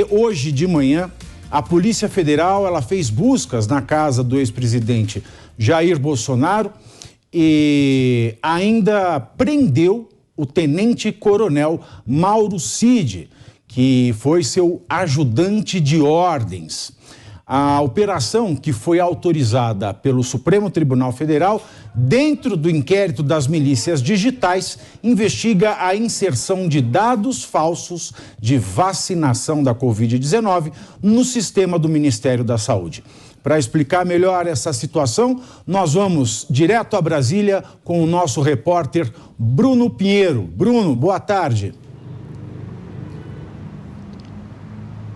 Hoje de manhã, a Polícia Federal ela fez buscas na casa do ex-presidente Jair Bolsonaro e ainda prendeu o tenente-coronel Mauro Cid, que foi seu ajudante de ordens. A operação, que foi autorizada pelo Supremo Tribunal Federal, dentro do inquérito das milícias digitais, investiga a inserção de dados falsos de vacinação da Covid-19 no sistema do Ministério da Saúde. Para explicar melhor essa situação, nós vamos direto a Brasília com o nosso repórter Bruno Pinheiro. Bruno, boa tarde.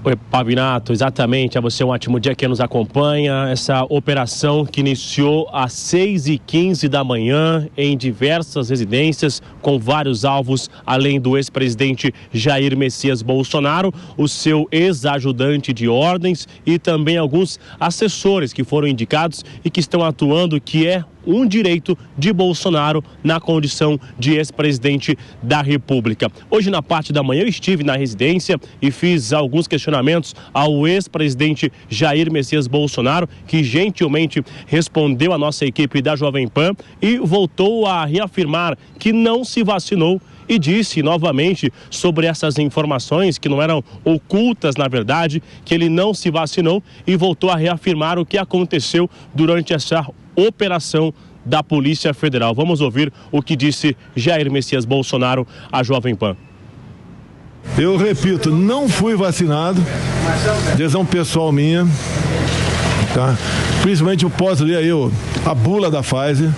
Oi, Pavinato, exatamente, a você um ótimo dia que nos acompanha. Essa operação que iniciou às 6h15 da manhã em diversas residências com vários alvos, além do ex-presidente Jair Messias Bolsonaro, o seu ex-ajudante de ordens e também alguns assessores que foram indicados e que estão atuando, que é um direito de Bolsonaro na condição de ex-presidente da República. Hoje, na parte da manhã, eu estive na residência e fiz alguns questionamentos ao ex-presidente Jair Messias Bolsonaro, que gentilmente respondeu à nossa equipe da Jovem Pan e voltou a reafirmar que não se vacinou e disse novamente sobre essas informações que não eram ocultas, na verdade, que ele não se vacinou e voltou a reafirmar o que aconteceu durante essa operação da Polícia Federal. Vamos ouvir o que disse Jair Messias Bolsonaro à Jovem Pan. Eu repito, não fui vacinado, decisão pessoal minha, tá? Principalmente eu posso ler aí a bula da Pfizer.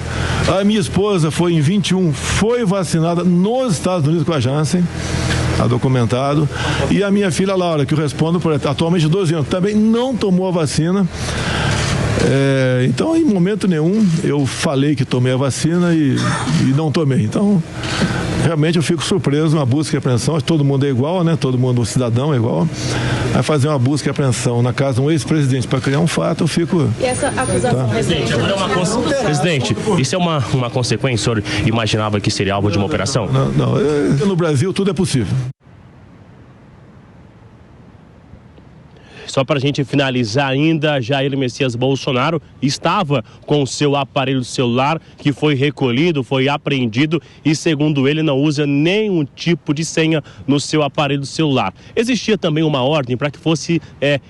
A minha esposa foi em 21, foi vacinada nos Estados Unidos com a Janssen, tá documentado. E a minha filha Laura, que eu respondo por atualmente 12 anos, também não tomou a vacina. Então, em momento nenhum, eu falei que tomei a vacina e não tomei. Então, realmente eu fico surpreso, uma busca e apreensão, todo mundo é igual, né? Todo mundo, um cidadão é igual. Vai fazer uma busca e apreensão na casa de um ex-presidente para criar um fato, eu fico... E essa acusação... Tá? Presidente, agora Presidente, isso é uma consequência? O senhor imaginava que seria alvo de uma operação? Não. No Brasil tudo é possível. Só para a gente finalizar ainda, Jair Messias Bolsonaro estava com o seu aparelho celular que foi recolhido, foi apreendido e, segundo ele, não usa nenhum tipo de senha no seu aparelho celular. Existia também uma ordem para que fosse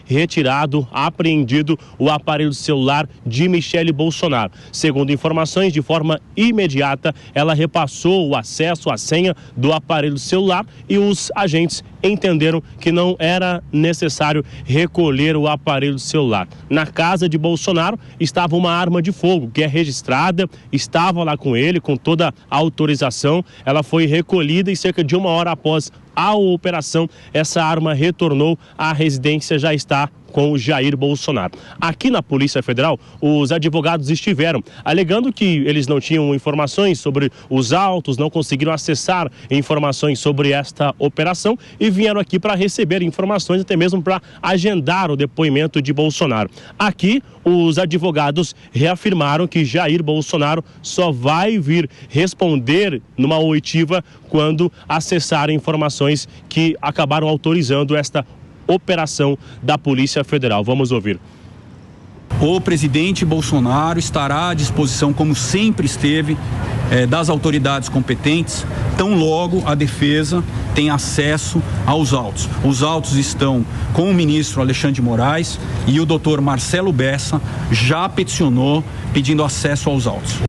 retirado, apreendido o aparelho celular de Michele Bolsonaro. Segundo informações, de forma imediata, ela repassou o acesso à senha do aparelho celular e os agentes entenderam que não era necessário recolher o aparelho celular. Na casa de Bolsonaro estava uma arma de fogo que é registrada, estava lá com ele, com toda a autorização. Ela foi recolhida e cerca de 1 hora após a operação, essa arma retornou à residência, já está com o Jair Bolsonaro. Aqui na Polícia Federal, os advogados estiveram alegando que eles não tinham informações sobre os autos, não conseguiram acessar informações sobre esta operação e vieram aqui para receber informações, até mesmo para agendar o depoimento de Bolsonaro. Aqui, os advogados reafirmaram que Jair Bolsonaro só vai vir responder numa oitiva quando acessar informações que acabaram autorizando esta operação da Polícia Federal. Vamos ouvir. O presidente Bolsonaro estará à disposição, como sempre esteve, das autoridades competentes, tão logo a defesa tem acesso aos autos. Os autos estão com o ministro Alexandre de Moraes e o doutor Marcelo Bessa já peticionou pedindo acesso aos autos.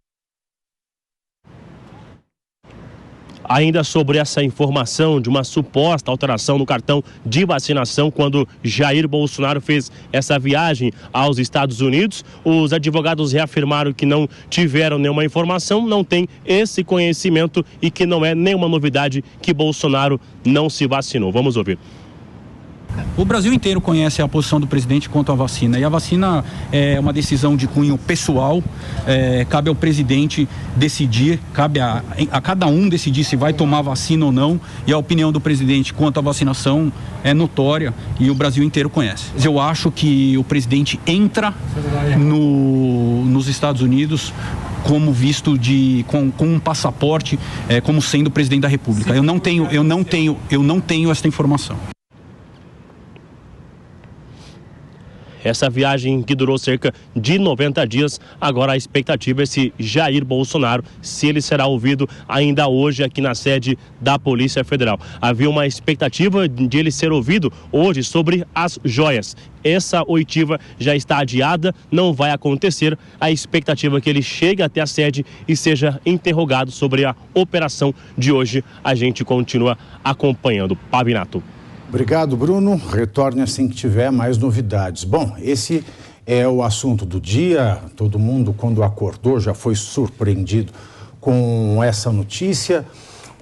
Ainda sobre essa informação de uma suposta alteração no cartão de vacinação quando Jair Bolsonaro fez essa viagem aos Estados Unidos, os advogados reafirmaram que não tiveram nenhuma informação, não tem esse conhecimento e que não é nenhuma novidade que Bolsonaro não se vacinou. Vamos ouvir. O Brasil inteiro conhece a posição do presidente quanto à vacina, e a vacina é uma decisão de cunho pessoal, cabe ao presidente decidir, cabe a cada um decidir se vai tomar vacina ou não, e a opinião do presidente quanto à vacinação é notória e o Brasil inteiro conhece. Eu acho que o presidente entra nos Estados Unidos como visto com um passaporte, como sendo presidente da República. Eu não tenho esta informação. Essa viagem que durou cerca de 90 dias, agora a expectativa é se Jair Bolsonaro, se ele será ouvido ainda hoje aqui na sede da Polícia Federal. Havia uma expectativa de ele ser ouvido hoje sobre as joias. Essa oitiva já está adiada, não vai acontecer. A expectativa é que ele chegue até a sede e seja interrogado sobre a operação de hoje. A gente continua acompanhando. Pavinato. Obrigado, Bruno. Retorne assim que tiver mais novidades. Bom, esse é o assunto do dia. Todo mundo, quando acordou, já foi surpreendido com essa notícia.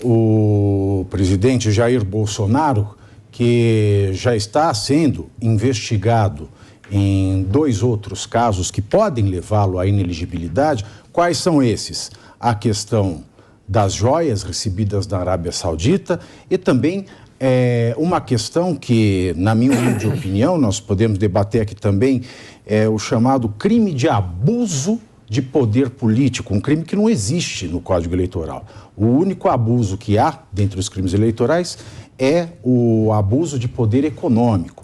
O presidente Jair Bolsonaro, que já está sendo investigado em 2 outros casos que podem levá-lo à inelegibilidade. Quais são esses? A questão das joias recebidas da Arábia Saudita e também uma questão que, na minha humilde opinião, nós podemos debater aqui também, é o chamado crime de abuso de poder político, um crime que não existe no Código Eleitoral. O único abuso que há dentre os crimes eleitorais é o abuso de poder econômico.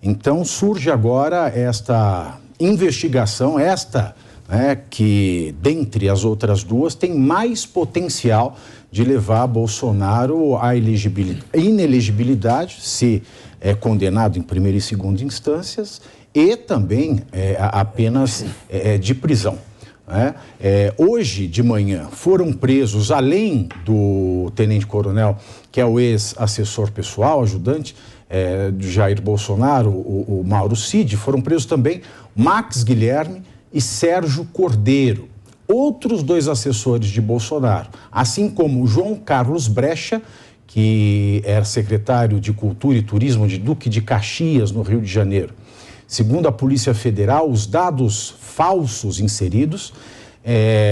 Então surge agora esta investigação, que, dentre as outras duas, tem mais potencial de levar Bolsonaro à inelegibilidade, se é condenado em primeira e segunda instâncias, e também apenas de prisão. Hoje de manhã foram presos, além do tenente-coronel, que é o ex-assessor pessoal, ajudante de Jair Bolsonaro, o Mauro Cid, foram presos também Max Guilherme e Sérgio Cordeiro, outros 2 assessores de Bolsonaro, assim como João Carlos Brecha, que era secretário de Cultura e Turismo de Duque de Caxias, no Rio de Janeiro. Segundo a Polícia Federal, os dados falsos inseridos,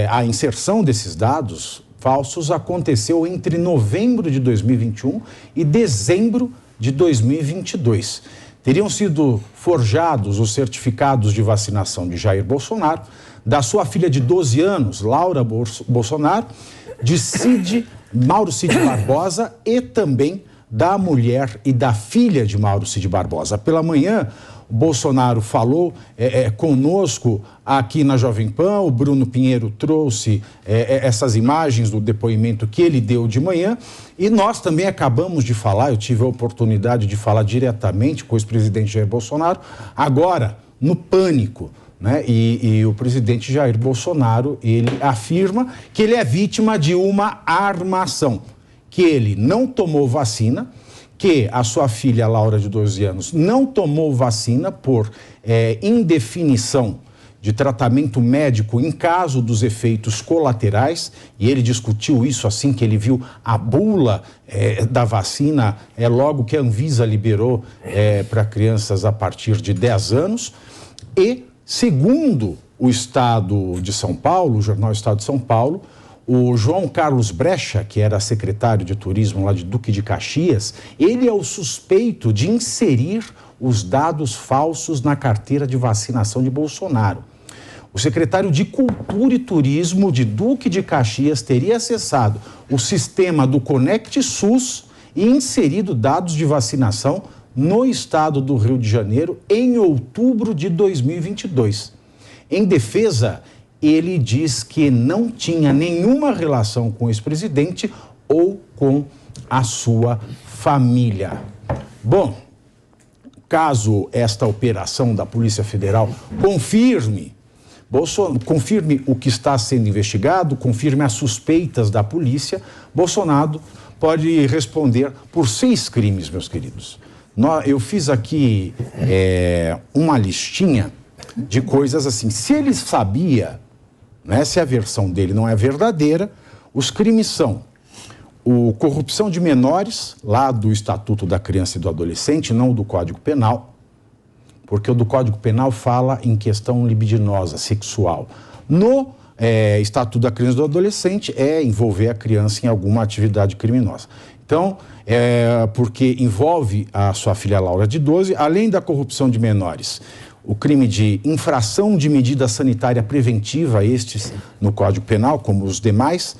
a inserção desses dados falsos aconteceu entre novembro de 2021 e dezembro de 2022. Teriam sido forjados os certificados de vacinação de Jair Bolsonaro, da sua filha de 12 anos, Laura Bolsonaro, de Mauro Cid Barbosa e também da mulher e da filha de Mauro Cid Barbosa. Pela manhã, o Bolsonaro falou conosco aqui na Jovem Pan, o Bruno Pinheiro trouxe essas imagens do depoimento que ele deu de manhã e nós também acabamos de falar, eu tive a oportunidade de falar diretamente com o ex-presidente Jair Bolsonaro, agora no Pânico, né? E o presidente Jair Bolsonaro, ele afirma que ele é vítima de uma armação, que ele não tomou vacina, que a sua filha, Laura, de 12 anos, não tomou vacina por indefinição de tratamento médico em caso dos efeitos colaterais, e ele discutiu isso assim que ele viu a bula da vacina, logo que a Anvisa liberou para crianças a partir de 10 anos, e segundo o Estado de São Paulo, o jornal Estado de São Paulo, o João Carlos Brecha, que era secretário de turismo lá de Duque de Caxias, ele é o suspeito de inserir os dados falsos na carteira de vacinação de Bolsonaro. O secretário de Cultura e Turismo de Duque de Caxias teria acessado o sistema do Conect SUS e inserido dados de vacinação no estado do Rio de Janeiro em outubro de 2022. Em defesa, ele diz que não tinha nenhuma relação com o ex-presidente ou com a sua família. Bom, caso esta operação da Polícia Federal confirme o que está sendo investigado, confirme as suspeitas da polícia, Bolsonaro pode responder por 6 crimes, meus queridos. Eu fiz aqui uma listinha de coisas assim. Se ele sabia, né, se a versão dele não é verdadeira, os crimes são corrupção de menores, lá do Estatuto da Criança e do Adolescente, não do Código Penal, porque o do Código Penal fala em questão libidinosa, sexual. No Estatuto da Criança e do Adolescente é envolver a criança em alguma atividade criminosa. Então, porque envolve a sua filha Laura de 12, além da corrupção de menores, o crime de infração de medida sanitária preventiva, estes no Código Penal, como os demais,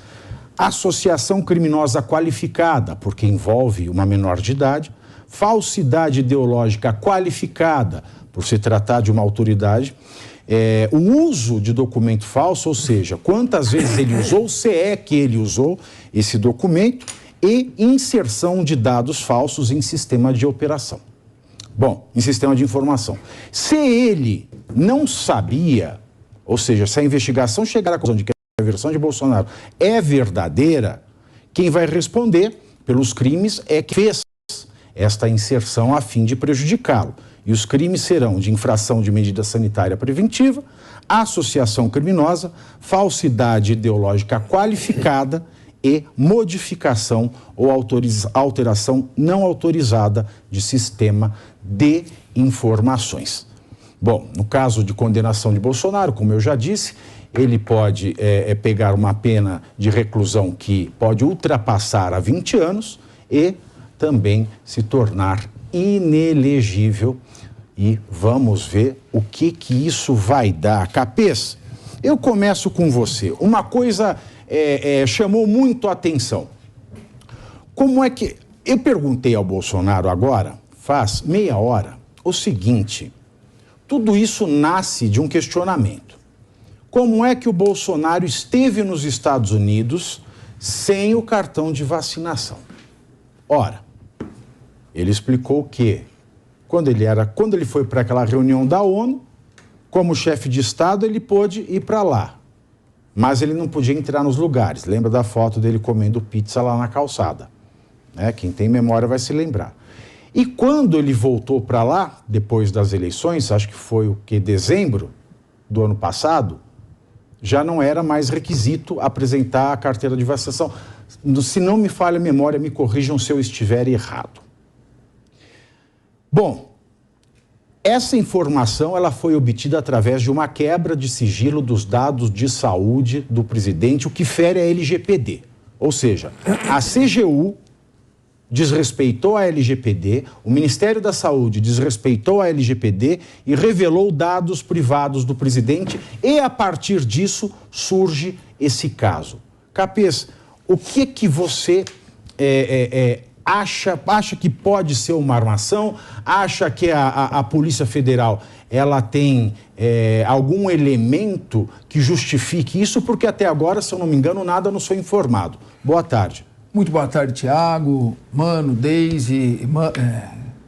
associação criminosa qualificada, porque envolve uma menor de idade, falsidade ideológica qualificada, por se tratar de uma autoridade, o uso de documento falso, ou seja, quantas vezes ele usou, se é que ele usou esse documento, e inserção de dados falsos em sistema de operação. Bom, em sistema de informação. Se ele não sabia, ou seja, se a investigação chegar à conclusão de que a versão de Bolsonaro é verdadeira, quem vai responder pelos crimes é quem fez esta inserção a fim de prejudicá-lo. E os crimes serão de infração de medida sanitária preventiva, associação criminosa, falsidade ideológica qualificada e modificação ou alteração não autorizada de sistema de informações. Bom, no caso de condenação de Bolsonaro, como eu já disse, ele pode pegar uma pena de reclusão que pode ultrapassar a 20 anos e também se tornar inelegível. E vamos ver o que isso vai dar. Capês, eu começo com você. Uma coisa chamou muito a atenção. Como é que... Eu perguntei ao Bolsonaro agora, faz meia hora, o seguinte: tudo isso nasce de um questionamento. Como é que o Bolsonaro esteve nos Estados Unidos sem o cartão de vacinação? Ora, ele explicou que quando ele foi para aquela reunião da ONU, como chefe de Estado, ele pôde ir para lá. Mas ele não podia entrar nos lugares. Lembra da foto dele comendo pizza lá na calçada? Quem tem memória vai se lembrar. E quando ele voltou para lá, depois das eleições, acho que foi dezembro do ano passado, já não era mais requisito apresentar a carteira de vacinação. Se não me falha a memória, me corrijam se eu estiver errado. Bom, essa informação ela foi obtida através de uma quebra de sigilo dos dados de saúde do presidente, o que fere a LGPD. Ou seja, a CGU desrespeitou a LGPD, o Ministério da Saúde desrespeitou a LGPD e revelou dados privados do presidente, e a partir disso surge esse caso. Capês, o que você acha que pode ser uma armação? Acha que a Polícia Federal ela tem algum elemento que justifique isso? Porque até agora, se eu não me engano, nada nos foi informado. Boa tarde. Muito boa tarde, Tiago, Mano, Deise,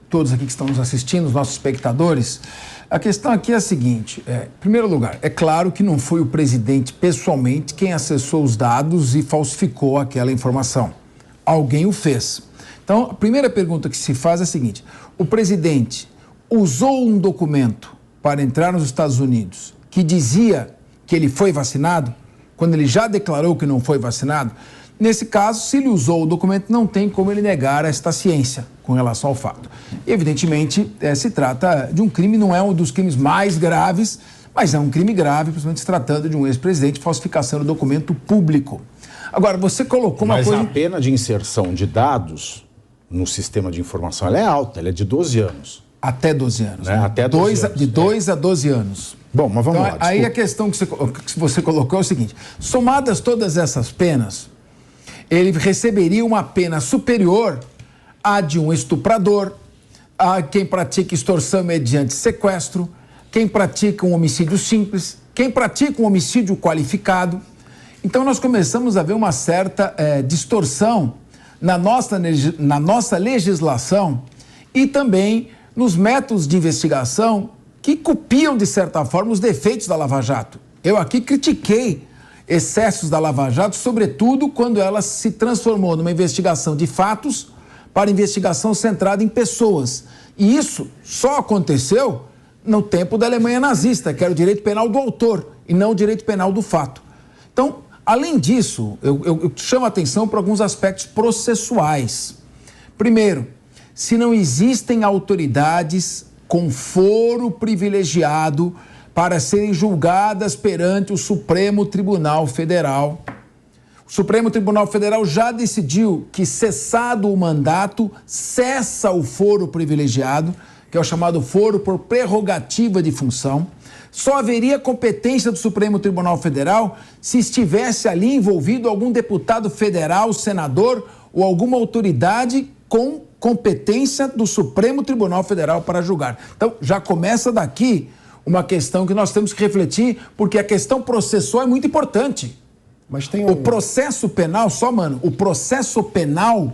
todos aqui que estão nos assistindo, os nossos espectadores. A questão aqui é a seguinte: em primeiro lugar, é claro que não foi o presidente pessoalmente quem acessou os dados e falsificou aquela informação. Alguém o fez. Então, a primeira pergunta que se faz é a seguinte: o presidente usou um documento para entrar nos Estados Unidos que dizia que ele foi vacinado, quando ele já declarou que não foi vacinado? Nesse caso, se ele usou o documento, não tem como ele negar esta ciência com relação ao fato. Evidentemente, se trata de um crime, não é um dos crimes mais graves, mas é um crime grave, principalmente se tratando de um ex-presidente, falsificação do documento público. Agora, você colocou uma coisa... Mas a pena de inserção de dados no sistema de informação ela é alta, ela é de 12 anos. Até 12 anos. Né? Até 12 anos. De 2 a 12 anos. Bom, mas vamos lá. Aí a questão que você colocou é o seguinte: somadas todas essas penas, ele receberia uma pena superior à de um estuprador, a quem pratica extorsão mediante sequestro, quem pratica um homicídio simples, quem pratica um homicídio qualificado. Então nós começamos a ver uma certa distorção na nossa legislação e também nos métodos de investigação que copiam, de certa forma, os defeitos da Lava Jato. Eu aqui critiquei excessos da Lava Jato, sobretudo quando ela se transformou numa investigação de fatos para investigação centrada em pessoas. E isso só aconteceu no tempo da Alemanha nazista, que era o direito penal do autor e não o direito penal do fato. Então, além disso, eu chamo a atenção para alguns aspectos processuais. Primeiro, se não existem autoridades com foro privilegiado para serem julgadas perante o Supremo Tribunal Federal. O Supremo Tribunal Federal já decidiu que, cessado o mandato, cessa o foro privilegiado, que é o chamado foro por prerrogativa de função. Só haveria competência do Supremo Tribunal Federal se estivesse ali envolvido algum deputado federal, senador ou alguma autoridade com competência do Supremo Tribunal Federal para julgar. Então, já começa daqui uma questão que nós temos que refletir, porque a questão processual é muito importante. Mas tem O processo penal, o processo penal,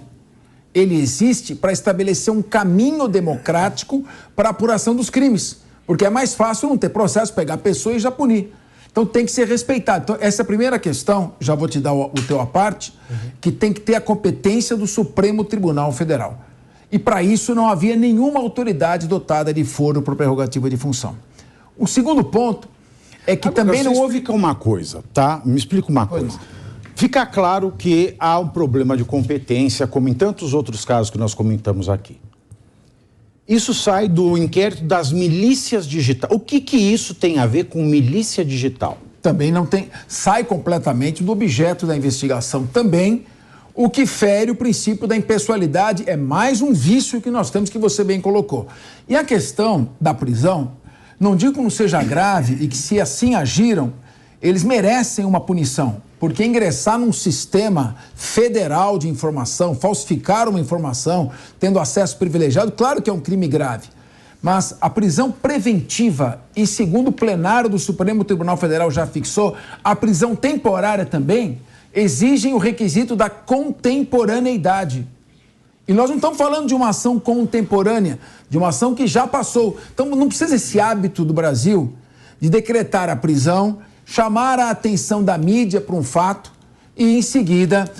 ele existe para estabelecer um caminho democrático para a apuração dos crimes. Porque é mais fácil não ter processo, pegar a pessoa e já punir. Então tem que ser respeitado. Então essa é a primeira questão, já vou te dar o teu à parte, que tem que ter a competência do Supremo Tribunal Federal. E para isso não havia nenhuma autoridade dotada de foro por prerrogativa de função. O segundo ponto é que Agora, também não houve... Explica uma coisa, tá? Me explica uma coisa. Fica claro que há um problema de competência, como em tantos outros casos que nós comentamos aqui. Isso sai do inquérito das milícias digitais. O que isso tem a ver com milícia digital? Também não tem... Sai completamente do objeto da investigação também, o que fere o princípio da impessoalidade. É mais um vício que nós temos, que você bem colocou. E a questão da prisão, não digo que não seja grave e que, se assim agiram, eles merecem uma punição, porque ingressar num sistema federal de informação, falsificar uma informação, tendo acesso privilegiado, claro que é um crime grave. Mas a prisão preventiva, e segundo o plenário do Supremo Tribunal Federal já fixou, a prisão temporária também, exigem o requisito da contemporaneidade. E nós não estamos falando de uma ação contemporânea, de uma ação que já passou. Então não precisa esse hábito do Brasil de decretar a prisão, chamar a atenção da mídia para um fato e, em seguida,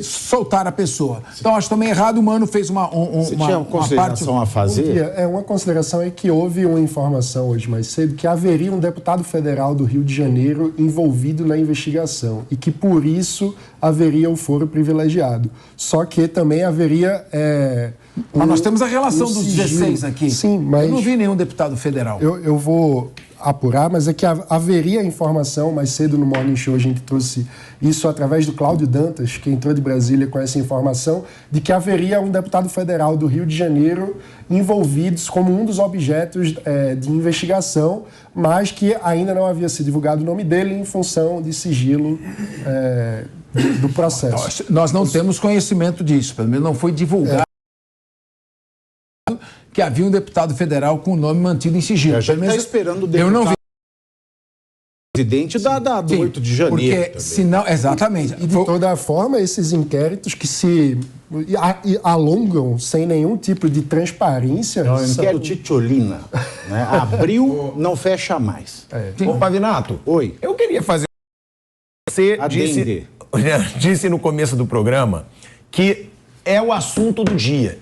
soltar a pessoa. Então, acho também errado. O Mano fez Você tinha uma consideração a fazer? Uma consideração é que houve uma informação hoje mais cedo que haveria um deputado federal do Rio de Janeiro envolvido na investigação e que, por isso, haveria o foro privilegiado. Só que também haveria... Mas nós temos a relação dos 16 aqui. Sim, mas... Eu não vi nenhum deputado federal. Eu vou apurar, mas é que haveria informação, mais cedo no Morning Show a gente trouxe isso através do Cláudio Dantas, que entrou de Brasília com essa informação, de que haveria um deputado federal do Rio de Janeiro envolvidos como um dos objetos de investigação, mas que ainda não havia sido divulgado o nome dele em função de sigilo do processo. Nós não temos conhecimento disso, pelo menos não foi divulgado. Que havia um deputado federal com o nome mantido em sigilo. A gente está esperando o deputado. Eu não vi. Presidente do 8 de janeiro. Porque, senão, exatamente. E de toda forma, esses inquéritos que se alongam sem nenhum tipo de transparência. É o inquérito Titiolina. Né? Abriu, não fecha mais. Ô, Pavinato. Oi. Eu queria fazer... Você disse no começo do programa que é o assunto do dia.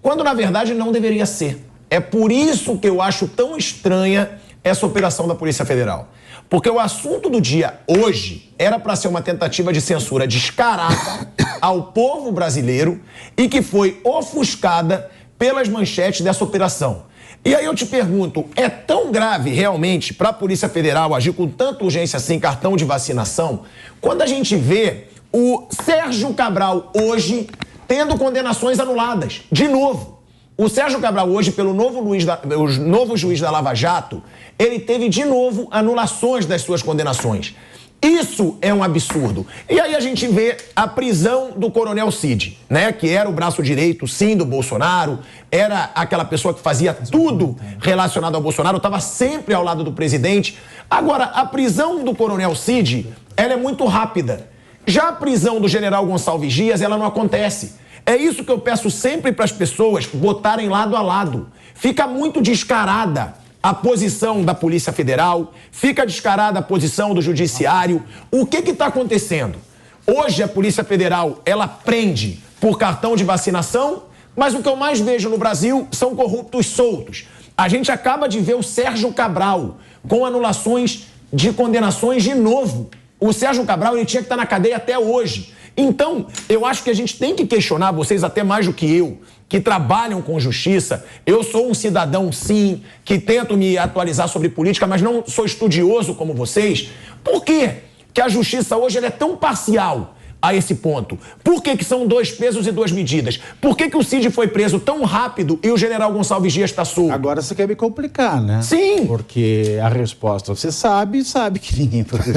Quando, na verdade, não deveria ser. É por isso que eu acho tão estranha essa operação da Polícia Federal. Porque o assunto do dia hoje era para ser uma tentativa de censura descarada ao povo brasileiro e que foi ofuscada pelas manchetes dessa operação. E aí eu te pergunto, é tão grave realmente para a Polícia Federal agir com tanta urgência assim, cartão de vacinação, quando a gente vê o Sérgio Cabral hoje tendo condenações anuladas, de novo. O Sérgio Cabral hoje, pelo novo juiz da Lava Jato, ele teve de novo anulações das suas condenações. Isso é um absurdo. E aí a gente vê a prisão do Coronel Cid, né? Que era o braço direito, sim, do Bolsonaro, era aquela pessoa que fazia tudo relacionado ao Bolsonaro, estava sempre ao lado do presidente. Agora, a prisão do Coronel Cid, ela é muito rápida. Já a prisão do general Gonçalves Dias, ela não acontece. É isso que eu peço sempre para as pessoas botarem lado a lado. Fica muito descarada a posição da Polícia Federal, fica descarada a posição do Judiciário. O que está acontecendo? Hoje a Polícia Federal, ela prende por cartão de vacinação, mas o que eu mais vejo no Brasil são corruptos soltos. A gente acaba de ver o Sérgio Cabral com anulações de condenações de novo. O Sérgio Cabral, ele tinha que estar na cadeia até hoje. Então, eu acho que a gente tem que questionar, vocês até mais do que eu, que trabalham com justiça. Eu sou um cidadão, sim, que tento me atualizar sobre política, mas não sou estudioso como vocês. Por quê que a justiça hoje ela é tão parcial a esse ponto? Por que são 2 pesos e 2 medidas? Por que o Cid foi preso tão rápido e o general Gonçalves Dias está solto? Agora você quer me complicar, né? Sim. Porque a resposta você sabe que ninguém pode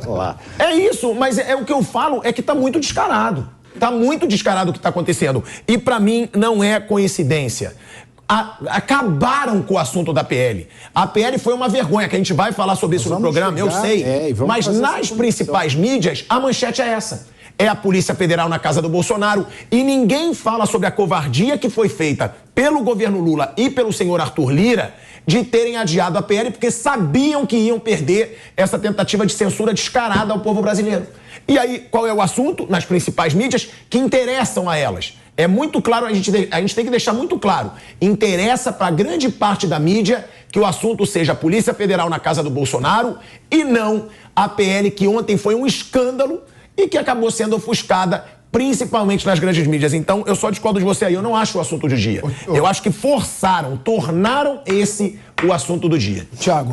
falar. É isso, mas o que eu falo é que está muito descarado. Tá muito descarado o que está acontecendo. E para mim não é coincidência. Acabaram com o assunto da PL. A PL foi uma vergonha, que a gente vai falar sobre isso no programa, eu sei. Mas nas principais mídias, a manchete é essa. É a Polícia Federal na casa do Bolsonaro e ninguém fala sobre a covardia que foi feita pelo governo Lula e pelo senhor Arthur Lira de terem adiado a PL porque sabiam que iam perder essa tentativa de censura descarada ao povo brasileiro. E aí, qual é o assunto nas principais mídias que interessam a elas? É muito claro, a gente tem que deixar muito claro. Interessa para grande parte da mídia que o assunto seja a Polícia Federal na casa do Bolsonaro e não a PL que ontem foi um escândalo e que acabou sendo ofuscada principalmente nas grandes mídias. Então, eu só discordo de você aí. Eu não acho o assunto do dia. Eu acho que forçaram, tornaram esse o assunto do dia. Thiago.